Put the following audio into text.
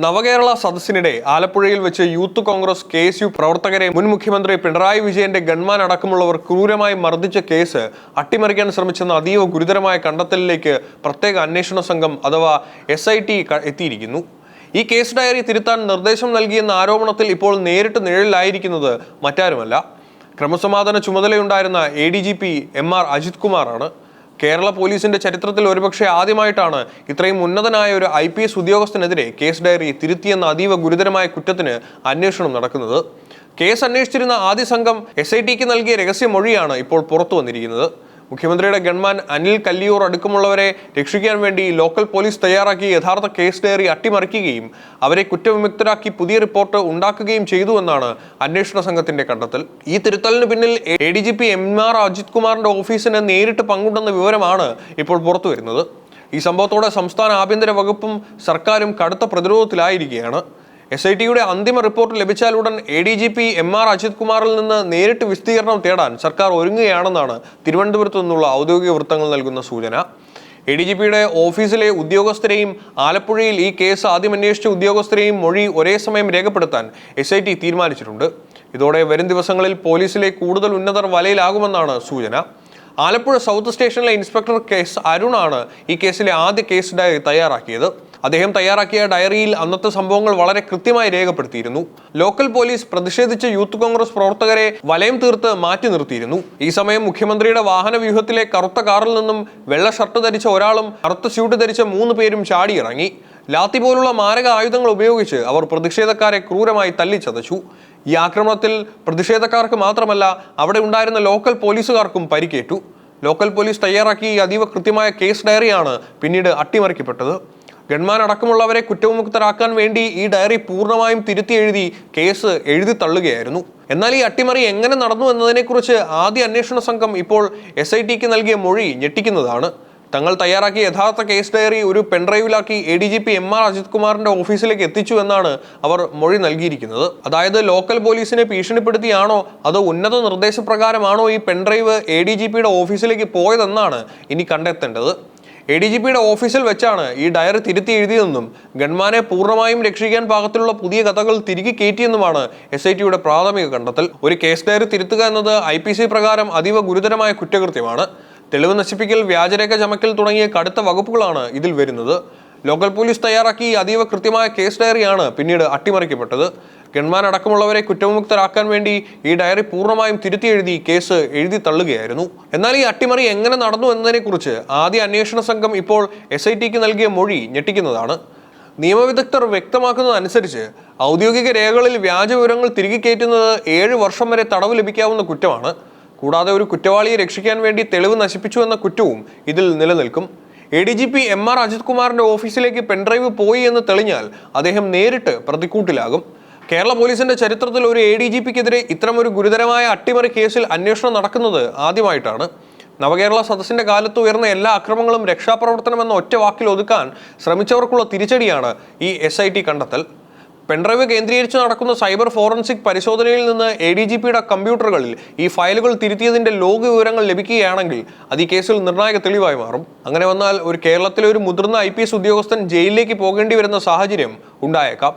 നവകേരള സദസ്സിനിടെ ആലപ്പുഴയിൽ വെച്ച് youth Congress KSU പ്രവർത്തകരെ മുൻ മുഖ്യമന്ത്രി പിണറായി വിജയന്റെ ഗൺമാൻ അടക്കമുള്ളവർ ക്രൂരമായി മർദ്ദിച്ച കേസ് അട്ടിമറിക്കാൻ ശ്രമിച്ചെന്ന അതീവ ഗുരുതരമായ കണ്ടെത്തലിലേക്ക് പ്രത്യേക അന്വേഷണ സംഘം അഥവാ SIT എത്തിയിരിക്കുന്നു. ഈ കേസ് ഡയറി തിരുത്താൻ നിർദ്ദേശം നൽകിയെന്ന ആരോപണത്തിൽ ഇപ്പോൾ നേരിട്ട് നിഴലിലായിരിക്കുന്നത് മറ്റാരുമല്ല, ക്രമസമാധാന ചുമതലയുണ്ടായിരുന്ന ADGP MR അജിത് കുമാറാണ്. കേരള പോലീസിന്റെ ചരിത്രത്തിൽ ഒരുപക്ഷെ ആദ്യമായിട്ടാണ് ഇത്രയും ഉന്നതനായ ഒരു IPS ഉദ്യോഗസ്ഥനെതിരെ കേസ് ഡയറി തിരുത്തിയെന്ന അതീവ ഗുരുതരമായ കുറ്റത്തിന് അന്വേഷണം നടക്കുന്നത്. കേസ് അന്വേഷിച്ചിരുന്ന ആദ്യ സംഘം SITക്ക് നൽകിയ രഹസ്യമൊഴിയാണ് ഇപ്പോൾ പുറത്തു വന്നിരിക്കുന്നത്. മുഖ്യമന്ത്രിയുടെ ഗൺമാൻ അനിൽ കല്ലിയൂർ അടക്കമുള്ളവരെ രക്ഷിക്കാൻ വേണ്ടി ലോക്കൽ പോലീസ് തയ്യാറാക്കി യഥാർത്ഥ കേസ് ഡയറി അട്ടിമറിക്കുകയും അവരെ കുറ്റവിമുക്തരാക്കി പുതിയ റിപ്പോർട്ട് ഉണ്ടാക്കുകയും ചെയ്തുവെന്നാണ് അന്വേഷണ സംഘത്തിന്റെ കണ്ടെത്തൽ. ഈ തിരുത്തലിന് പിന്നിൽ ADGP MR അജിത് കുമാറിന്റെ ഓഫീസിന് നേരിട്ട് പങ്കുണ്ടെന്ന വിവരമാണ് ഇപ്പോൾ പുറത്തു വരുന്നത്. ഈ സംഭവത്തോടെ സംസ്ഥാന ആഭ്യന്തര വകുപ്പും സർക്കാരും കടുത്ത പ്രതിരോധത്തിലായിരിക്കുകയാണ്. SITയുടെ അന്തിമ റിപ്പോർട്ട് ലഭിച്ചാലുടൻ ADGP MR അജിത് കുമാറിൽ നിന്ന് നേരിട്ട് വിശദീകരണം തേടാൻ സർക്കാർ ഒരുങ്ങുകയാണെന്നാണ് തിരുവനന്തപുരത്തു നിന്നുള്ള ഔദ്യോഗിക വൃത്തങ്ങൾ നൽകുന്ന സൂചന. ADGPയുടെ ഓഫീസിലെ ഉദ്യോഗസ്ഥരെയും ആലപ്പുഴയിൽ ഈ കേസ് ആദ്യം അന്വേഷിച്ച ഉദ്യോഗസ്ഥരെയും മൊഴി ഒരേ സമയം രേഖപ്പെടുത്താൻ SIT തീരുമാനിച്ചിട്ടുണ്ട്. ഇതോടെ വരും ദിവസങ്ങളിൽ പോലീസിലെ കൂടുതൽ ഉന്നതർ വലയിലാകുമെന്നാണ് സൂചന. ആലപ്പുഴ സൗത്ത് സ്റ്റേഷനിലെ ഇൻസ്പെക്ടർ KS അരുണാണ് ഈ കേസിലെ ആദ്യ കേസ് ഡയറി തയ്യാറാക്കിയത്. അദ്ദേഹം തയ്യാറാക്കിയ ഡയറിയിൽ അന്നത്തെ സംഭവങ്ങൾ വളരെ കൃത്യമായി രേഖപ്പെടുത്തിയിരുന്നു. ലോക്കൽ പോലീസ് പ്രതിഷേധിച്ച യൂത്ത് കോൺഗ്രസ് പ്രവർത്തകരെ വലയം തീർത്ത് മാറ്റി നിർത്തിയിരുന്നു. ഈ സമയം മുഖ്യമന്ത്രിയുടെ വാഹന വ്യൂഹത്തിലെ കറുത്ത കാറിൽ നിന്നും വെള്ള ഷർട്ട് ധരിച്ച ഒരാളും കറുത്ത സ്യൂട്ട് ധരിച്ച 3 പേരും ചാടിയിറങ്ങി. ലാത്തി പോലുള്ള മാരക ആയുധങ്ങൾ ഉപയോഗിച്ച് അവർ പ്രതിഷേധക്കാരെ ക്രൂരമായി തല്ലിച്ചതച്ചു. ഈ ആക്രമണത്തിൽ പ്രതിഷേധക്കാർക്ക് മാത്രമല്ല അവിടെ ഉണ്ടായിരുന്ന ലോക്കൽ പോലീസുകാർക്കും പരിക്കേറ്റു. ലോക്കൽ പോലീസ് തയ്യാറാക്കി അതീവ കൃത്യമായ കേസ് ഡയറിയാണ് പിന്നീട് അട്ടിമറിക്കപ്പെട്ടത്. ഗൺമാൻ അടക്കമുള്ളവരെ കുറ്റവിമുക്തരാക്കാൻ വേണ്ടി ഈ ഡയറി പൂർണ്ണമായും തിരുത്തി എഴുതി കേസ് എഴുതി തള്ളുകയായിരുന്നു. എന്നാൽ ഈ അട്ടിമറി എങ്ങനെ നടന്നു എന്നതിനെക്കുറിച്ച് ആദ്യ അന്വേഷണ സംഘം ഇപ്പോൾ SITക്ക് നൽകിയ മൊഴി ഞെട്ടിക്കുന്നതാണ്. തങ്ങൾ തയ്യാറാക്കിയ യഥാർത്ഥ കേസ് ഡയറി ഒരു പെൻഡ്രൈവിലാക്കി ADGP MR അജിത് കുമാറിന്റെ ഓഫീസിലേക്ക് എത്തിച്ചു എന്നാണ് അവർ മൊഴി നൽകിയിരിക്കുന്നത്. അതായത് ലോക്കൽ പോലീസിനെ ഭീഷണിപ്പെടുത്തിയാണോ അതോ ഉന്നത നിർദ്ദേശപ്രകാരമാണോ ഈ പെൻഡ്രൈവ് ADGPയുടെ ഓഫീസിലേക്ക് പോയതെന്നാണ് ഇനി കണ്ടെത്തേണ്ടത്. ADGPയുടെ ഓഫീസിൽ വെച്ചാണ് ഈ ഡയറി തിരുത്തി എഴുതിയതെന്നും ഗൺമാനെ പൂർണ്ണമായും രക്ഷിക്കാൻ പാകത്തിലുള്ള പുതിയ കഥകൾ തിരികെ കയറ്റിയെന്നുമാണ് SITയുടെ പ്രാഥമിക കണ്ടെത്തൽ. ഒരു കേസ് ഡയറി തിരുത്തുക എന്നത് IPC പ്രകാരം അതീവ ഗുരുതരമായ കുറ്റകൃത്യമാണ്. തെളിവ് നശിപ്പിക്കൽ, വ്യാജരേഖ ചമക്കൽ തുടങ്ങിയ കടുത്ത വകുപ്പുകളാണ് ഇതിൽ വരുന്നത്. ലോക്കൽ പോലീസ് തയ്യാറാക്കി അതീവ കൃത്യമായ കേസ് ഡയറിയാണ് പിന്നീട് അട്ടിമറിക്കപ്പെട്ടത്. ഗൺമാൻ അടക്കമുള്ളവരെ കുറ്റവിമുക്തരാക്കാൻ വേണ്ടി ഈ ഡയറി പൂർണ്ണമായും തിരുത്തി എഴുതി കേസ് എഴുതി തള്ളുകയായിരുന്നു. എന്നാൽ ഈ അട്ടിമറി എങ്ങനെ നടന്നു എന്നതിനെക്കുറിച്ച് ആദ്യ അന്വേഷണ സംഘം ഇപ്പോൾ SITക്ക് നൽകിയ മൊഴി ഞെട്ടിക്കുന്നതാണ്. നിയമവിദഗ്ധർ വ്യക്തമാക്കുന്നതനുസരിച്ച് ഔദ്യോഗിക രേഖകളിൽ വ്യാജ വിവരങ്ങൾ തിരികെ കയറ്റുന്നത് 7 വർഷം വരെ തടവ് ലഭിക്കാവുന്ന കുറ്റമാണ്. കൂടാതെ ഒരു കുറ്റവാളിയെ രക്ഷിക്കാൻ വേണ്ടി തെളിവ് നശിപ്പിച്ചു എന്ന കുറ്റവും ഇതിൽ നിലനിൽക്കും. ADGP MR അജിത് കുമാറിന്റെ ഓഫീസിലേക്ക് പെൻഡ്രൈവ് പോയി എന്ന് തെളിഞ്ഞാൽ അദ്ദേഹം നേരിട്ട് പ്രതിക്കൂട്ടിലാകും. കേരള പോലീസിന്റെ ചരിത്രത്തിൽ ഒരു ADGPക്കെതിരെ ഇത്തരമൊരു ഗുരുതരമായ അട്ടിമറി കേസിൽ അന്വേഷണം നടക്കുന്നത് ആദ്യമായിട്ടാണ്. നവകേരള സദസ്സിന്റെ കാലത്ത് ഉയർന്ന എല്ലാ അക്രമങ്ങളും രക്ഷാപ്രവർത്തനം എന്ന ഒറ്റ വാക്കിൽ ഒതുക്കാൻ ശ്രമിച്ചവർക്കുള്ള തിരിച്ചടിയാണ് ഈ SIT കണ്ടെത്തൽ. പെൻഡ്രൈവ് കേന്ദ്രീകരിച്ച് നടക്കുന്ന സൈബർ ഫോറൻസിക് പരിശോധനയിൽ നിന്ന് ADGPയുടെ കമ്പ്യൂട്ടറുകളിൽ ഈ ഫയലുകൾ തിരുത്തിയതിന്റെ ലോക വിവരങ്ങൾ ലഭിക്കുകയാണെങ്കിൽ അത് ഈ കേസിൽ നിർണായക തെളിവായി മാറും. അങ്ങനെ വന്നാൽ കേരളത്തിലെ ഒരു മുതിർന്ന IPS ഉദ്യോഗസ്ഥൻ ജയിലിലേക്ക് പോകേണ്ടി വരുന്ന സാഹചര്യം ഉണ്ടായേക്കാം.